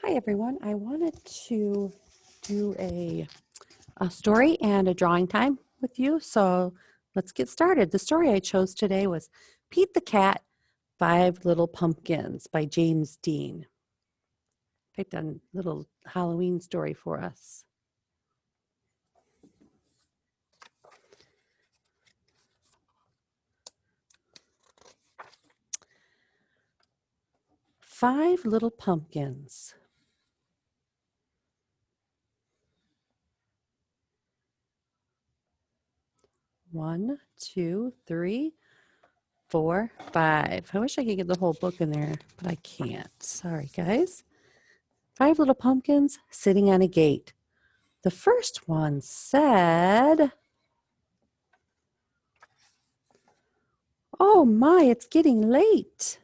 Hi everyone, I wanted to do a story and a drawing time with you, so let's get started. The story I chose today was Pete the Cat, Five Little Pumpkins by James Dean. Picked a little Halloween story for us. Five Little Pumpkins. One, two, three, four, five. I wish I could get the whole book in there, but I can't. Sorry, guys. Five little pumpkins sitting on a gate. The first one said, "Oh my, it's getting late."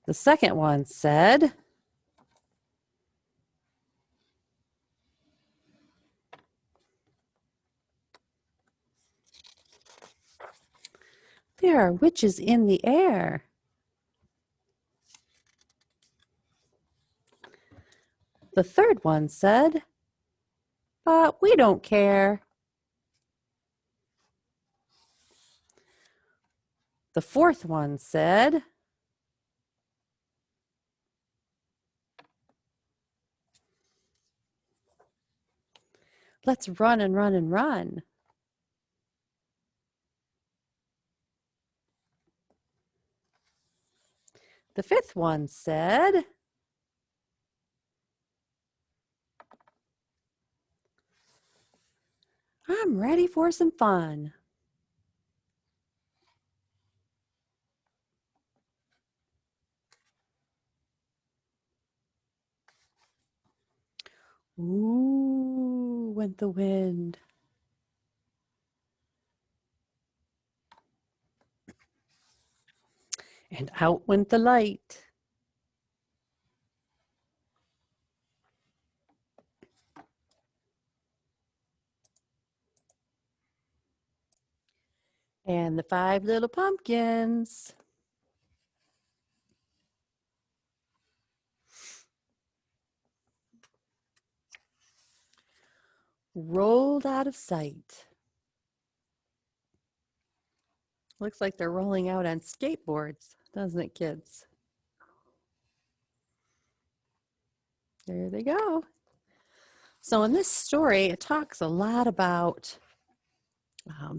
The second one said, "There are witches in the air." The third one said, "But we don't care." The fourth one said, "Let's run and run and run." The fifth one said, "I'm ready for some fun." Ooh, went the wind. And out went the light. And the five little pumpkins rolled out of sight. Looks like they're rolling out on skateboards, doesn't it, kids? There they go. So in this story, it talks a lot about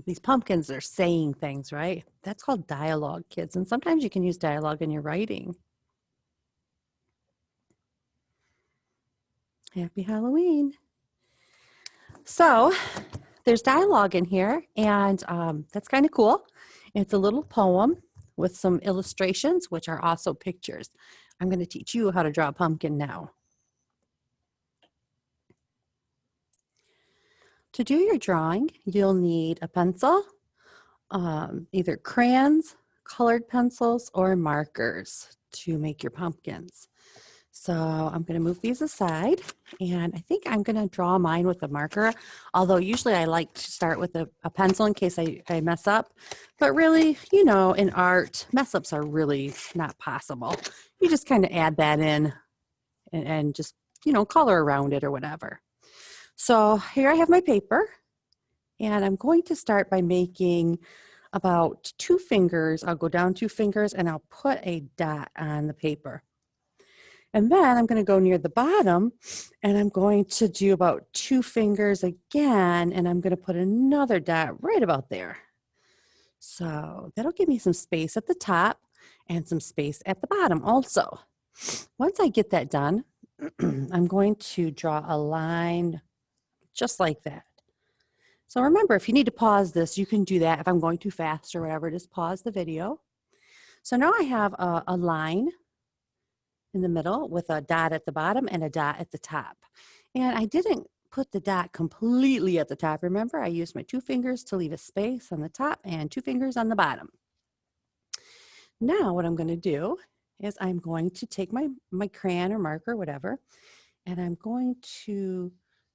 these pumpkins are saying things, right? That's called dialogue, kids. And sometimes you can use dialogue in your writing. Happy Halloween. So there's dialogue in here, and that's kind of cool. It's a little poem with some illustrations, which are also pictures. I'm going to teach you how to draw a pumpkin now. To do your drawing, you'll need a pencil, either crayons, colored pencils, or markers to make your pumpkins. So I'm going to move these aside, and I think I'm going to draw mine with a marker, although usually I like to start with a pencil in case I mess up. But really, you know, in art, mess ups are really not possible. You just kind of add that in and just, you know, color around it or whatever. So here I have my paper, and I'm going to start by making about 2 fingers. I'll go down 2 fingers and I'll put a dot on the paper. And then I'm going to go near the bottom and I'm going to do about 2 fingers again, and I'm going to put another dot right about there. So that'll give me some space at the top and some space at the bottom also. Once I get that done, I'm going to draw a line just like that. So remember, if you need to pause this, you can do that. If I'm going too fast or whatever, just pause the video. So now I have a line in the middle with a dot at the bottom and a dot at the top. And I didn't put the dot completely at the top. Remember, I used my 2 fingers to leave a space on the top and 2 fingers on the bottom. Now what I'm going to do is I'm going to take my crayon or marker, whatever, and I'm going to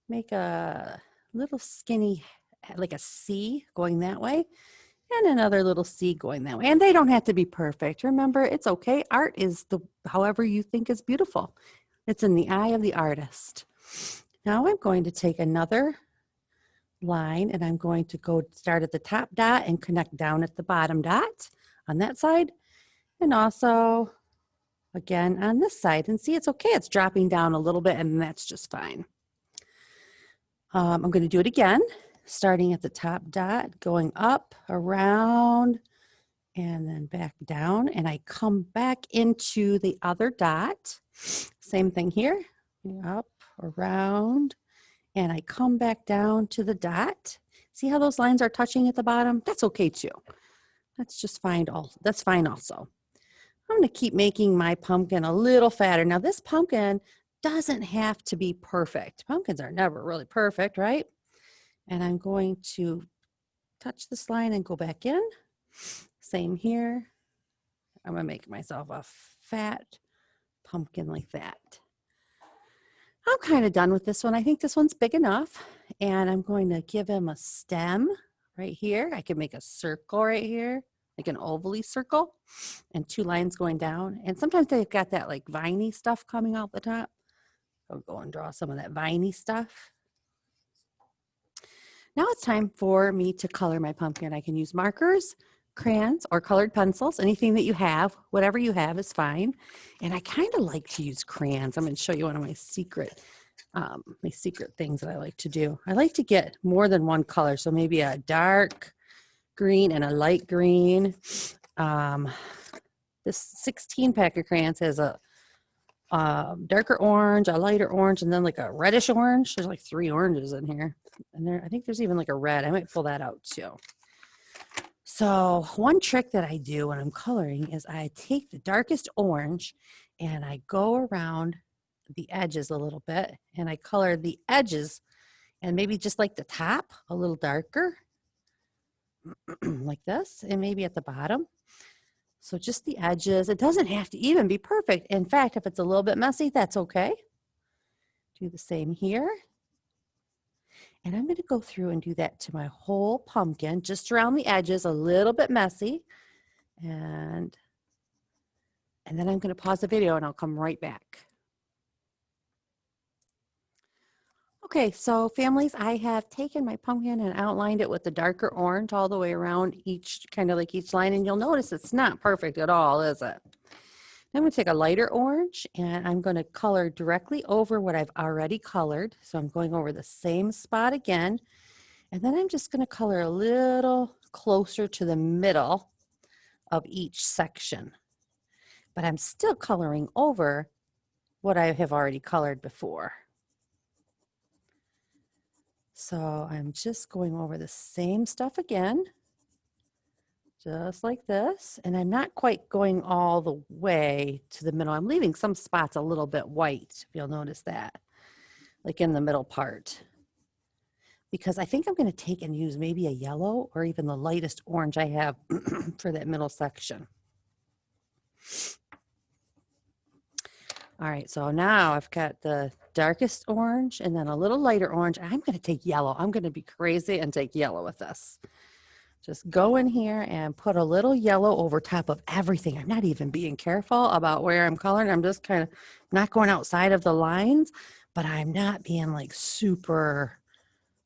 make a little skinny, like a C going that way. and another little C going that way. And they don't have to be perfect. Remember, it's okay. Art is however you think is beautiful. It's in the eye of the artist. Now I'm going to take another line and I'm going to go start at the top dot and connect down at the bottom dot on that side. And also again on this side. And see, it's okay. It's dropping down a little bit and that's just fine. I'm going to do it again, starting at the top dot, going up, around, and then back down. And I come back into the other dot. Same thing here, up, around, and I come back down to the dot. See how those lines are touching at the bottom? That's okay too. That's just fine. That's fine also. I'm going to keep making my pumpkin a little fatter. Now this pumpkin doesn't have to be perfect. Pumpkins are never really perfect, right? And I'm going to touch this line and go back in. Same here. I'm going to make myself a fat pumpkin like that. I'm kind of done with this one. I think this one's big enough. And I'm going to give him a stem right here. I could make a circle right here, like an ovally circle, and 2 lines going down. And sometimes they've got that like viney stuff coming out the top. I'll go and draw some of that viney stuff. Now it's time for me to color my pumpkin. I can use markers, crayons, or colored pencils. Anything that you have, whatever you have is fine. And I kind of like to use crayons. I'm going to show you one of my secret things that I like to do. I like to get more than one color. So maybe a dark green and a light green. This 16 pack of crayons has a darker orange, a lighter orange, and then like a reddish orange. There's like 3 oranges in here. And I think there's even like a red. I might pull that out too. So one trick that I do when I'm coloring is I take the darkest orange and I go around the edges a little bit and I color the edges and maybe just like the top a little darker like this, and maybe at the bottom. So just the edges. It doesn't have to even be perfect. In fact, if it's a little bit messy, that's okay. Do the same here. And I'm going to go through and do that to my whole pumpkin, just around the edges, a little bit messy. And then I'm going to pause the video and I'll come right back. Okay, so families, I have taken my pumpkin and outlined it with the darker orange all the way around each, kind of like each line. And you'll notice it's not perfect at all, is it? I'm going to take a lighter orange and I'm going to color directly over what I've already colored. So I'm going over the same spot again. And then I'm just going to color a little closer to the middle of each section. But I'm still coloring over what I have already colored before. So I'm just going over the same stuff again, just like this. And I'm not quite going all the way to the middle. I'm leaving some spots a little bit white, if you'll notice that, like in the middle part. Because I think I'm going to take and use maybe a yellow or even the lightest orange I have for that middle section. All right, so now I've got the darkest orange and then a little lighter orange. I'm going to take yellow. I'm going to be crazy and take yellow with this. Just go in here and put a little yellow over top of everything. I'm not even being careful about where I'm coloring. I'm just kind of not going outside of the lines, but I'm not being like super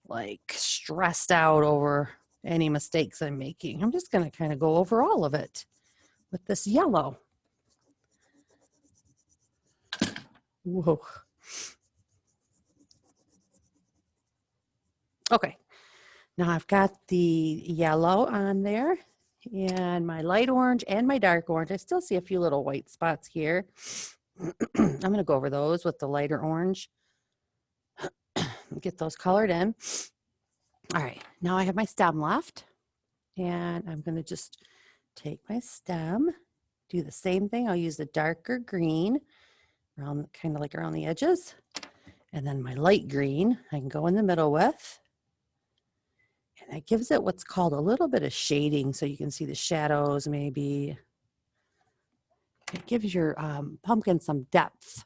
like stressed out over any mistakes I'm making. I'm just going to kind of go over all of it with this yellow. Whoa. Okay, now I've got the yellow on there and my light orange and my dark orange. I still see a few little white spots here. I'm going to go over those with the lighter orange. Get those colored in. All right, now I have my stem left and I'm going to just take my stem, do the same thing. I'll use the darker green around, kind of like around the edges, and then my light green I can go in the middle with, and that gives it what's called a little bit of shading, so you can see the shadows maybe. It gives your pumpkin some depth.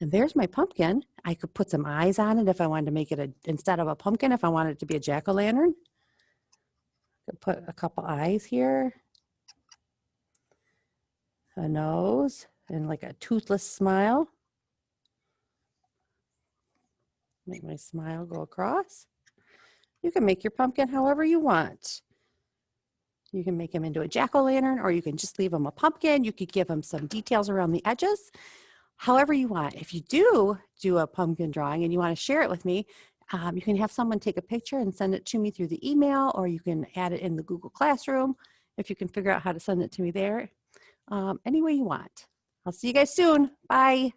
And there's my pumpkin. I could put some eyes on it if I wanted to make it instead of a pumpkin, if I wanted it to be a jack-o'-lantern. Could put a couple eyes here, a nose, and like a toothless smile. Make my smile go across. You can make your pumpkin however you want. You can make him into a jack-o'-lantern, or you can just leave him a pumpkin. You could give him some details around the edges, however you want. If you do a pumpkin drawing and you want to share it with me, you can have someone take a picture and send it to me through the email, or you can add it in the Google Classroom if you can figure out how to send it to me there. Any way you want. I'll see you guys soon. Bye.